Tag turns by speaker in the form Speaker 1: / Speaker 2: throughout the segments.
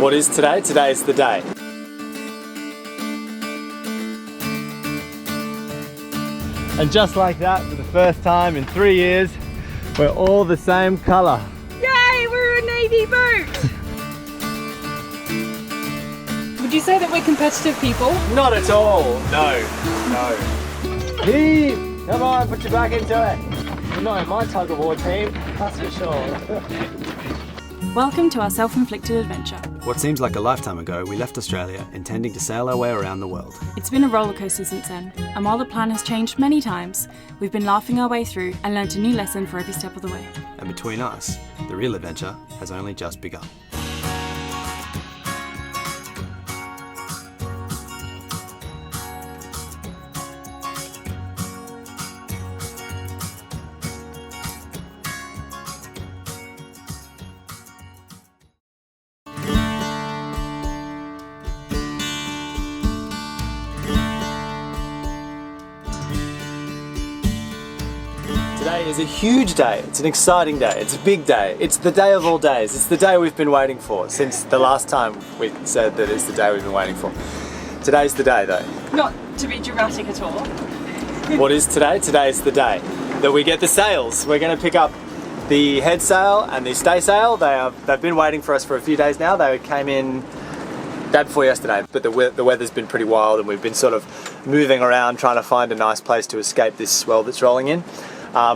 Speaker 1: What is today? Today is the day. And just like that, for the first time in 3 years, we're all the same colour.
Speaker 2: Yay, we're a navy boat! Would you say that we're competitive people?
Speaker 1: Not at all, no. Heave! Come on, put your back into it. You're not in my tug of war team, that's for sure.
Speaker 3: Welcome to our self-inflicted adventure.
Speaker 4: What seems like a lifetime ago, we left Australia intending to sail our way around the world.
Speaker 3: It's been a rollercoaster since then, and while the plan has changed many times, we've been laughing our way through and learnt a new lesson for every step of the way.
Speaker 4: And between us, the real adventure has only just begun.
Speaker 1: Today is a huge day, it's an exciting day, it's a big day, it's the day of all days, it's the day we've been waiting for since the last time we said that it's the day we've been waiting for. Today's the day though.
Speaker 2: Not to be dramatic at all.
Speaker 1: What is today? Today is the day that we get the sails. We're going to pick up the head sail and the stay sail. They've been waiting for us for a few days now. They came in day before yesterday, but the weather's been pretty wild and we've been sort of moving around trying to find a nice place to escape this swell that's rolling in.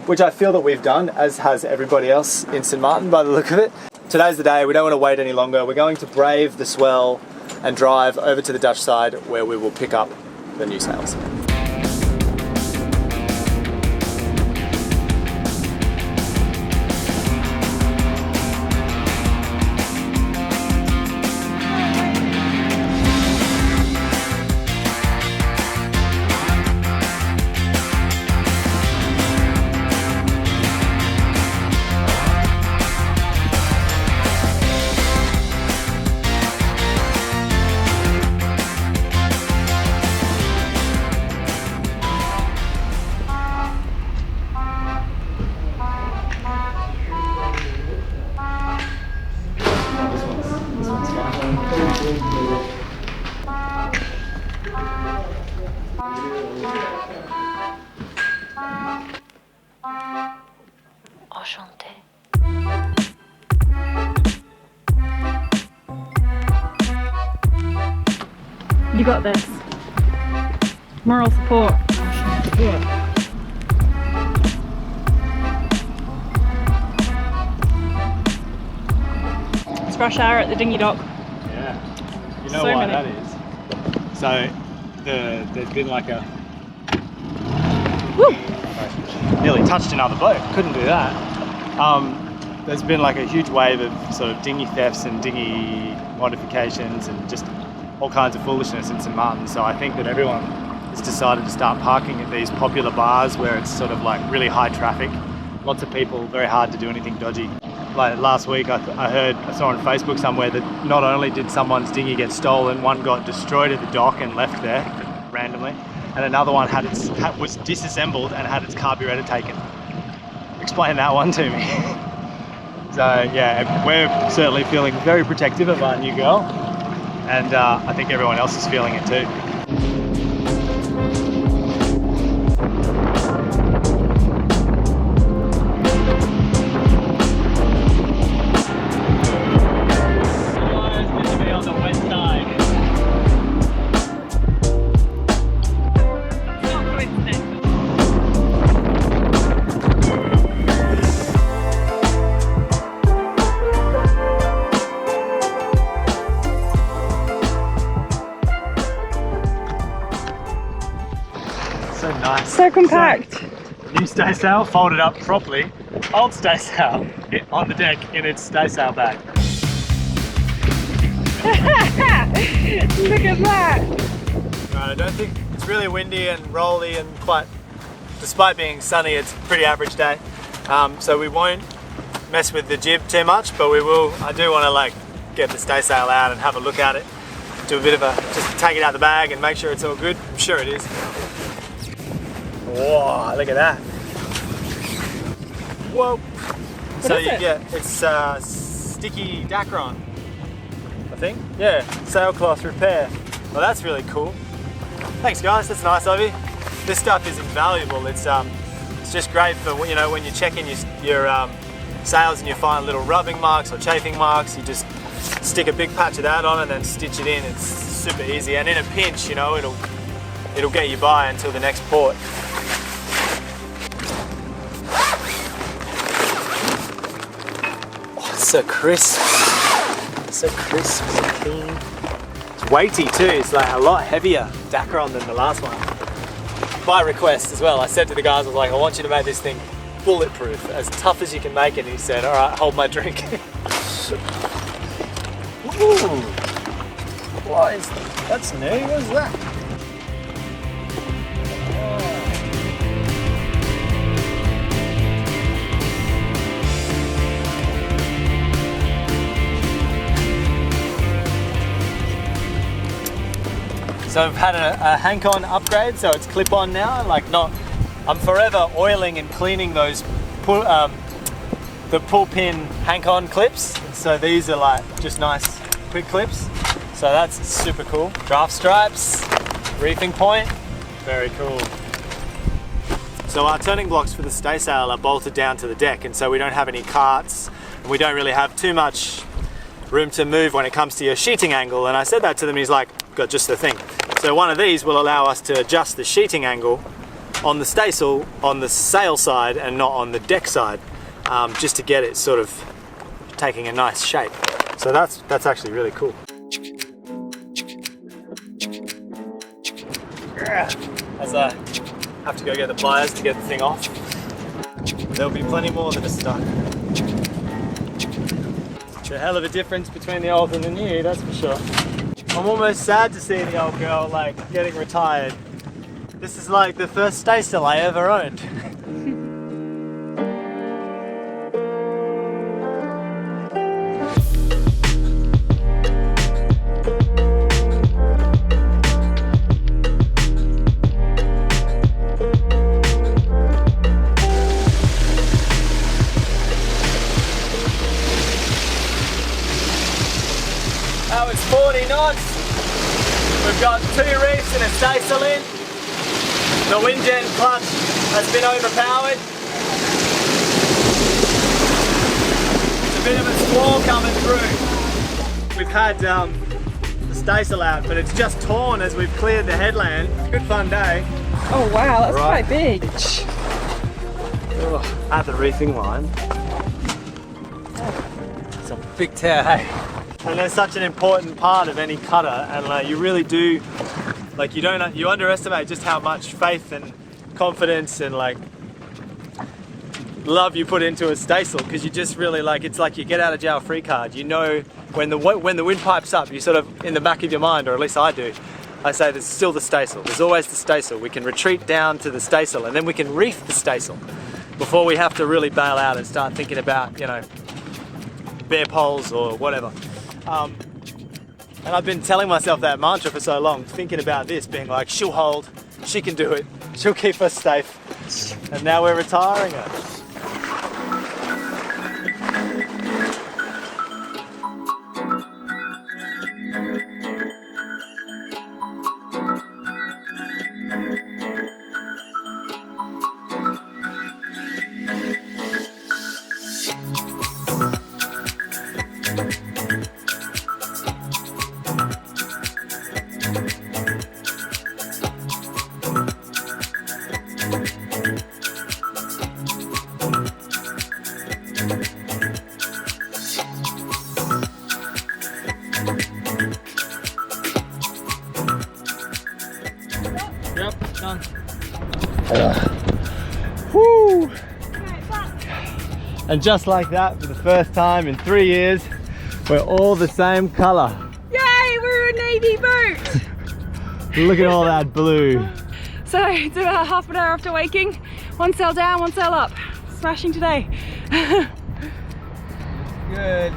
Speaker 1: Which I feel that we've done, as has everybody else in St Martin by the look of it. Today's the day, we don't want to wait any longer. We're going to brave the swell and drive over to the Dutch side where we will pick up the new sails.
Speaker 2: You got this. Moral support.
Speaker 1: Yeah.
Speaker 2: It's rush hour at the dinghy dock.
Speaker 1: Yeah. You know
Speaker 2: So
Speaker 1: why
Speaker 2: many.
Speaker 1: that is? So there's been like a...
Speaker 2: Woo!
Speaker 1: Nearly touched another boat, couldn't do that. There's been like a huge wave of sort of dinghy thefts and dinghy modifications and just all kinds of foolishness in St Martin. So I think that everyone has decided to start parking at these popular bars where it's sort of like really high traffic, lots of people, very hard to do anything dodgy. Like last week I saw on Facebook somewhere that not only did someone's dinghy get stolen, one got destroyed at the dock and left there randomly, and another one was disassembled and had its carburetor taken. Explain that one to me. So yeah, we're certainly feeling very protective of our new girl, and I think everyone else is feeling it too. So nice.
Speaker 2: So compact.
Speaker 1: So, new staysail folded up properly. Old staysail on the deck in its staysail bag.
Speaker 2: Look at that.
Speaker 1: Right, I don't think it's really windy and rolly and quite, despite being sunny, it's a pretty average day. So we won't mess with the jib too much, but we will. I do want to like get the staysail out and have a look at it. Do a bit of just take it out the bag and make sure it's all good. I'm sure it is. Whoa, look at that. Whoa. So
Speaker 2: is it?
Speaker 1: yeah, it's sticky dacron. I think. Yeah, sailcloth repair. Well, that's really cool. Thanks guys, that's nice of you. This stuff is invaluable. It's just great for, you know, when you're checking your sails and you find little rubbing marks or chafing marks, you just stick a big patch of that on and then stitch it in. It's super easy, and in a pinch, you know, it'll get you by until the next port. Oh, it's so crisp. So crisp, so clean. It's weighty too, it's like a lot heavier Dacron than the last one. By request as well, I said to the guys, I was like, I want you to make this thing bulletproof, as tough as you can make it. And he said, all right, hold my drink. Ooh, what is that? That's new, what is that? So I've had a hank-on upgrade, so it's clip-on now. Like I'm forever oiling and cleaning those the pull pin hank-on clips. So these are like just nice quick clips. So that's super cool. Draft stripes, reefing point, very cool. So our turning blocks for the staysail are bolted down to the deck, and so we don't have any carts, and we don't really have too much room to move when it comes to your sheeting angle. And I said that to them, and he's like, got just the thing. So one of these will allow us to adjust the sheeting angle on the staysail on the sail side and not on the deck side, just to get it sort of taking a nice shape. So that's actually really cool. As I have to go get the pliers to get the thing off. There'll be plenty more that are stuck. It's a hell of a difference between the old and the new, that's for sure. I'm almost sad to see the old girl like getting retired. This is like the first staysail I ever owned. That was 40 knots. We've got 2 reefs and a staysail in. The wind gen clutch has been overpowered. It's a bit of a squall coming through. We've had the staysail out, but it's just torn as we've cleared the headland. Good fun day.
Speaker 2: Oh wow, that's quite big.
Speaker 1: Oh, at the reefing line. It's a big tear, hey? And they're such an important part of any cutter, and like you really do, like you underestimate just how much faith and confidence and like love you put into a staysail, because you just really like, it's like you get out of jail free card. You know when the wind pipes up, you sort of in the back of your mind, or at least I do, I say there's still the staysail. There's always the staysail. We can retreat down to the staysail, and then we can reef the staysail before we have to really bail out and start thinking about, you know, bare poles or whatever. And I've been telling myself that mantra for so long, thinking about this, being like, she'll hold, she can do it, she'll keep us safe. And now we're retiring her. Yep, done. Woo! And just like that, for the first time in 3 years, we're all the same colour.
Speaker 2: Yay, we're a navy boat!
Speaker 1: Look at all that blue.
Speaker 2: So it's about half an hour after waking. 1 sail down, 1 sail up. Smashing today.
Speaker 1: Good.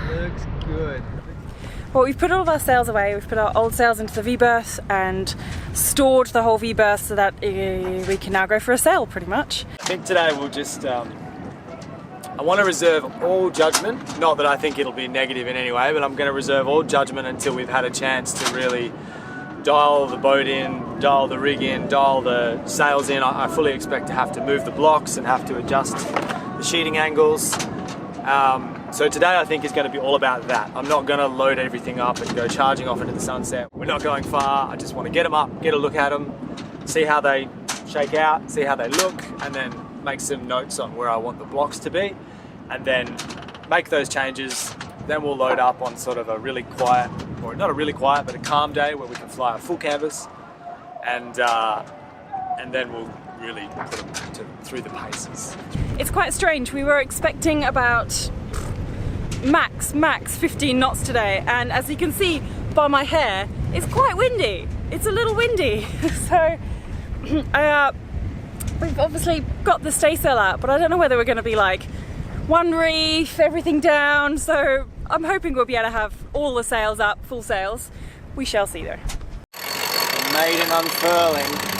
Speaker 1: Looks good.
Speaker 2: Well, we've put all of our sails away. We've put our old sails into the V-berth and stored the whole V-berth so that we can now go for a sail, pretty much.
Speaker 1: I think today we'll just I want to reserve all judgment, not that I think it'll be negative in any way, but I'm going to reserve all judgment until we've had a chance to really dial the boat in, dial the rig in, dial the sails in. I fully expect to have to move the blocks and have to adjust the sheeting angles. So today I think is going to be all about that. I'm not going to load everything up and go charging off into the sunset. We're not going far. I just want to get them up, get a look at them, see how they shake out, see how they look, and then make some notes on where I want the blocks to be, and then make those changes. Then we'll load up on sort of a really quiet, or not a really quiet, but a calm day where we can fly a full canvas, and then we'll really put them through the paces.
Speaker 2: It's quite strange. We were expecting about max 15 knots today, and as you can see by my hair, it's quite windy. It's a little windy. So we've obviously got the staysail out, but I don't know whether we're going to be like one reef, everything down. So I'm hoping we'll be able to have all the sails up, full sails. We shall see though.
Speaker 1: Maiden unfurling.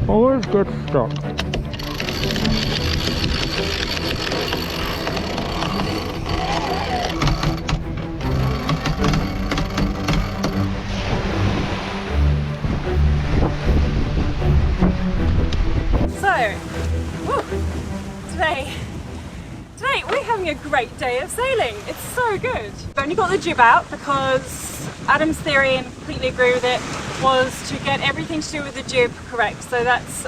Speaker 1: Always good stuff.
Speaker 2: So, today we're having a great day of sailing. It's so good. I've only got the jib out because Adam's theory, and completely agree with it, was to get everything to do with the jib correct. So that's,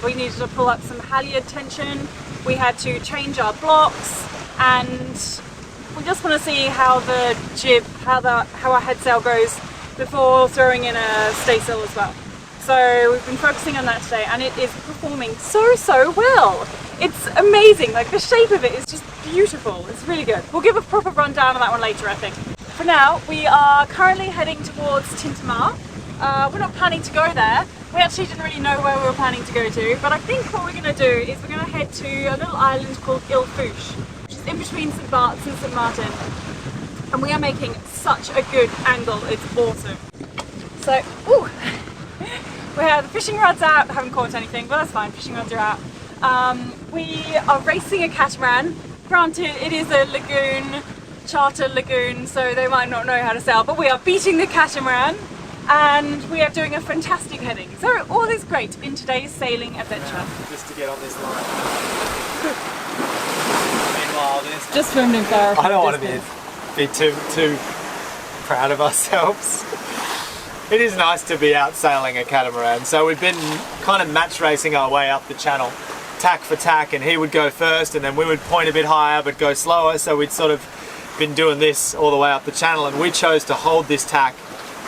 Speaker 2: we needed to pull up some halyard tension, we had to change our blocks, and we just want to see how the jib, how our head sail goes before throwing in a staysail as well. So we've been focusing on that today, and it is performing so well. It's amazing, like the shape of it is just beautiful. It's really good. We'll give a proper rundown on that one later, I think. For now, we are currently heading towards Tintamar. We're not planning to go there. We actually didn't really know where we were planning to go to, but I think what we're going to do is we're going to head to a little island called Ile Fourche, which is in between St Barts and St Martin. And we are making such a good angle, it's awesome. So, we have the fishing rods out, haven't caught anything, but that's fine, fishing rods are out. We are racing a catamaran. Granted, it is a lagoon, charter lagoon, so they might not know how to sail, but we are beating the catamaran, and we are doing a fantastic heading. So all is great in today's sailing adventure.
Speaker 1: Just to get on this line. Meanwhile, this
Speaker 2: Just filmed in far.
Speaker 1: I don't want to be too proud of ourselves. It is nice to be out sailing a catamaran. So we've been kind of match racing our way up the channel, tack for tack, and he would go first and then we would point a bit higher but go slower. So we'd sort of been doing this all the way up the channel, and we chose to hold this tack,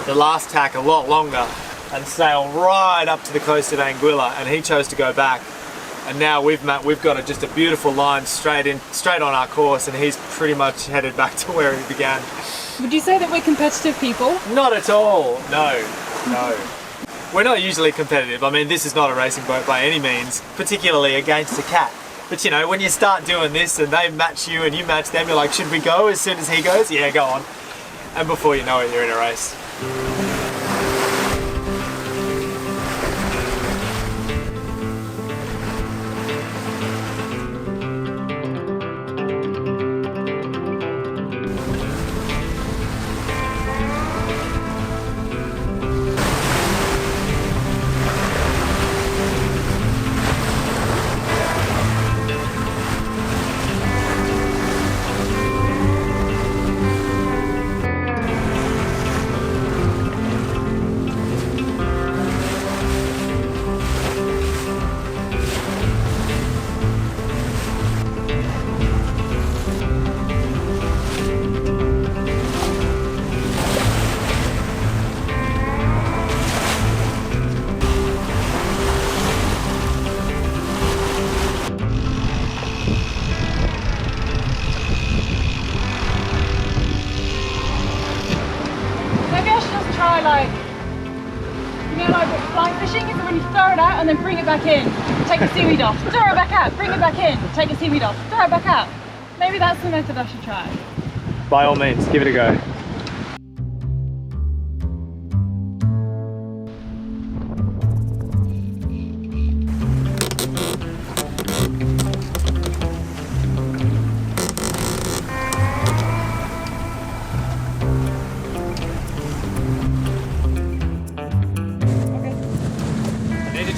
Speaker 1: the last tack, a lot longer and sail right up to the coast of Anguilla, and he chose to go back. And now we've got just a beautiful line straight on our course, and he's pretty much headed back to where he began.
Speaker 2: Would you say that we're competitive people?
Speaker 1: Not at all, no. We're not usually competitive. I mean, this is not a racing boat by any means, particularly against a cat. But you know, when you start doing this and they match you and you match them, you're like, should we go as soon as he goes? Yeah, go on. And before you know it, you're in a race.
Speaker 2: try like, you know, like fly fishing is when you throw it out and then bring it back in, take the seaweed off, throw it back out, bring it back in, take the seaweed off, throw it back out. Maybe that's the method I should try.
Speaker 1: By all means, give it a go.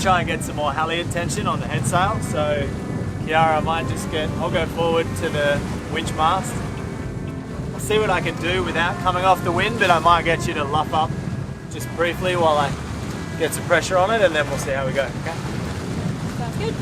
Speaker 1: Try and get some more halyard tension on the head sail, so Khiara, I might just I'll go forward to the winch mast. I'll see what I can do without coming off the wind, but I might get you to luff up just briefly while I get some pressure on it, and then we'll see how we go, okay?
Speaker 2: Sounds good.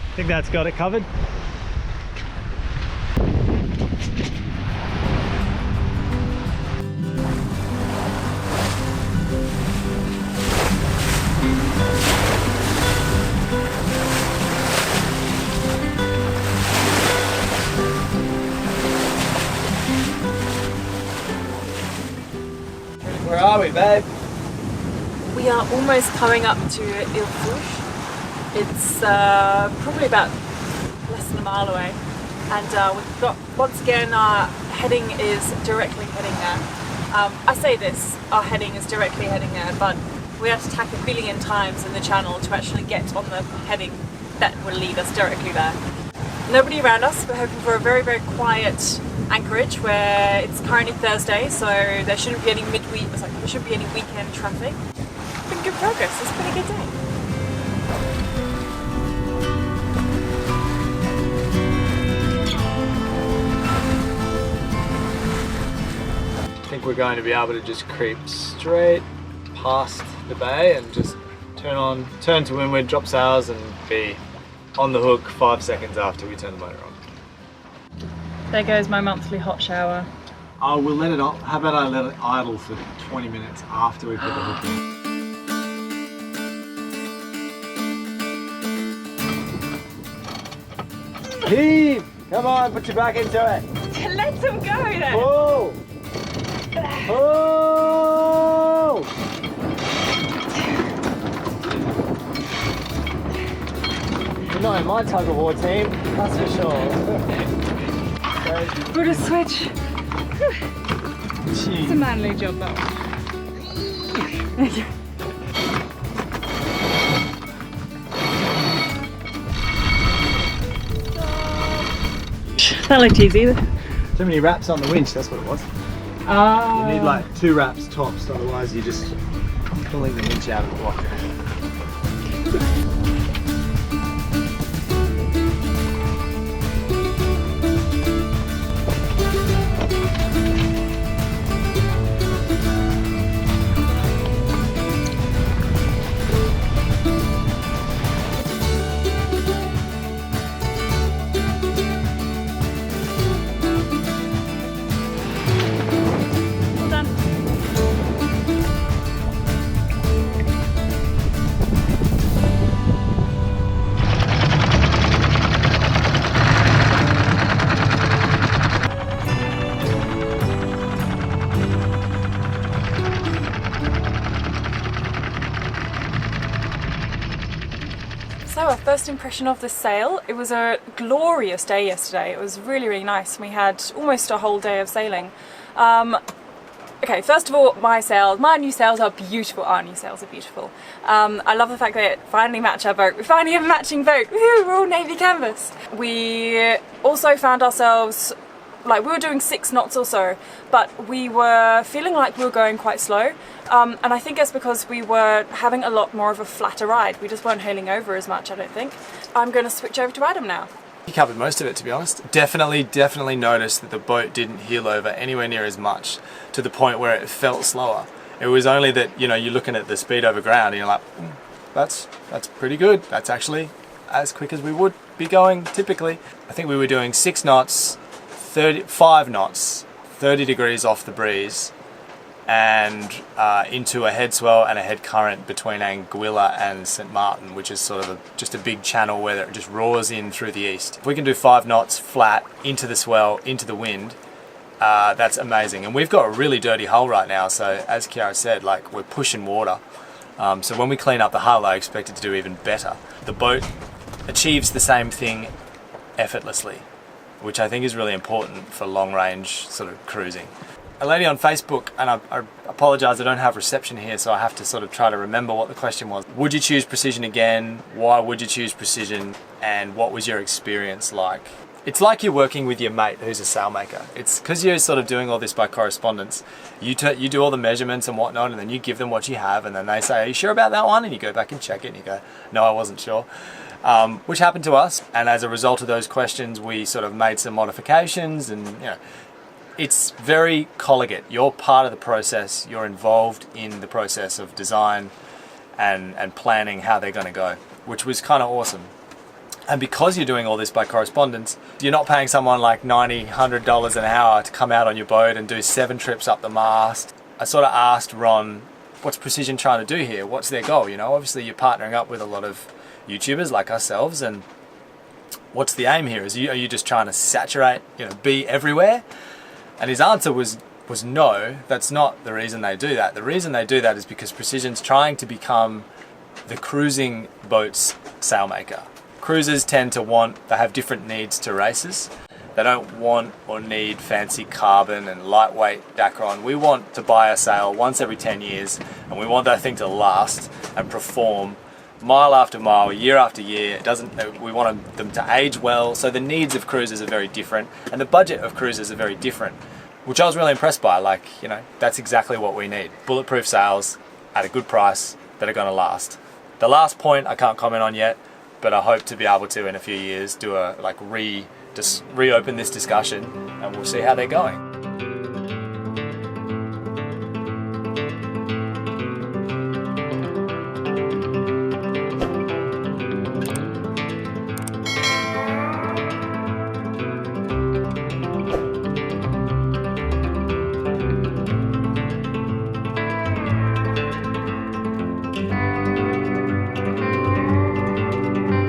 Speaker 1: I think that's got it covered. Where are we, babe?
Speaker 2: We are almost coming up to Ile Fourche. It's probably about less than a mile away, and we've got, once again, our heading is directly heading there. I say this, our heading is directly heading there, but we have to tack a billion times in the channel to actually get on the heading that will lead us directly there. Nobody around us. We're hoping for a very, very quiet anchorage where it's currently Thursday, so there shouldn't be any midweek, there shouldn't be any weekend traffic. It's been good progress. It's been a good day.
Speaker 1: I think we're going to be able to just creep straight past the bay and just turn to windward, drop sails, and be on the hook 5 seconds after we turn the motor on.
Speaker 2: There goes my monthly hot shower.
Speaker 1: Oh, we'll let it on. How about I let it idle for 20 minutes after we put the hook in? Heave! Come on, put your back into it.
Speaker 2: Let him go then.
Speaker 1: Pull! Pull! You're not in my tug of war team, that's for sure.
Speaker 2: Put a switch. It's a manly job though. That looked easy.
Speaker 1: Too many wraps on the winch, that's what it was. You need like 2 wraps tops, otherwise you're just pulling the winch out of the block.
Speaker 2: So our first impression of the sail, it was a glorious day yesterday. It was really, really nice. We had almost a whole day of sailing. Okay, first of all, my new sails are beautiful. Our new sails are beautiful. I love the fact that it finally match our boat. We finally have a matching boat. Woohoo, we're all navy canvas. We also found ourselves, like, we were doing 6 knots or so, but we were feeling like we were going quite slow. And I think it's because we were having a lot more of a flatter ride. We just weren't hailing over as much, I don't think. I'm going to switch over to Adam now.
Speaker 1: You covered most of it, to be honest. Definitely noticed that the boat didn't heel over anywhere near as much, to the point where it felt slower. It was only that, you know, you're looking at the speed over ground and you're like, that's pretty good. That's actually as quick as we would be going typically. I think we were doing 6 knots, 5 knots, 30 degrees off the breeze, and into a head swell and a head current between Anguilla and St Martin, which is sort of just a big channel where it just roars in through the east. If we can do 5 knots flat into the swell, into the wind, that's amazing. And we've got a really dirty hull right now, so as Khiara said, like, we're pushing water. So when we clean up the hull, I expect it to do even better. The boat achieves the same thing effortlessly, which I think is really important for long range sort of cruising. A lady on Facebook, and I apologise, I don't have reception here, so I have to sort of try to remember what the question was. Would you choose precision again? Why would you choose precision? And what was your experience like? It's like you're working with your mate who's a sailmaker. It's because you're sort of doing all this by correspondence. You do all the measurements and whatnot, and then you give them what you have, and then they say, are you sure about that one? And you go back and check it, and you go, no, I wasn't sure. Which happened to us, and as a result of those questions, we sort of made some modifications, and you know, it's very collegiate. You're part of the process. You're involved in the process of design and planning how they're going to go, which was kind of awesome. And because you're doing all this by correspondence, you're not paying someone like $90, $100 an hour to come out on your boat and do 7 trips up the mast. I sort of asked Ron, what's Precision trying to do here? What's their goal? You know, obviously you're partnering up with a lot of YouTubers like ourselves, and what's the aim here? Are you just trying to saturate, you know, be everywhere? And his answer was no, that's not the reason they do that. The reason they do that is because Precision's trying to become the cruising boat's sailmaker. Cruisers tend to they have different needs to races. They don't want or need fancy carbon and lightweight Dacron. We want to buy a sail once every 10 years, and we want that thing to last and perform mile after mile, year after year. We want them to age well, so the needs of cruisers are very different, and the budget of cruisers are very different, which I was really impressed by. Like, you know, that's exactly what we need. Bulletproof sails at a good price that are going to last. The last point I can't comment on yet, but I hope to be able to in a few years do reopen this discussion, and we'll see how they're going.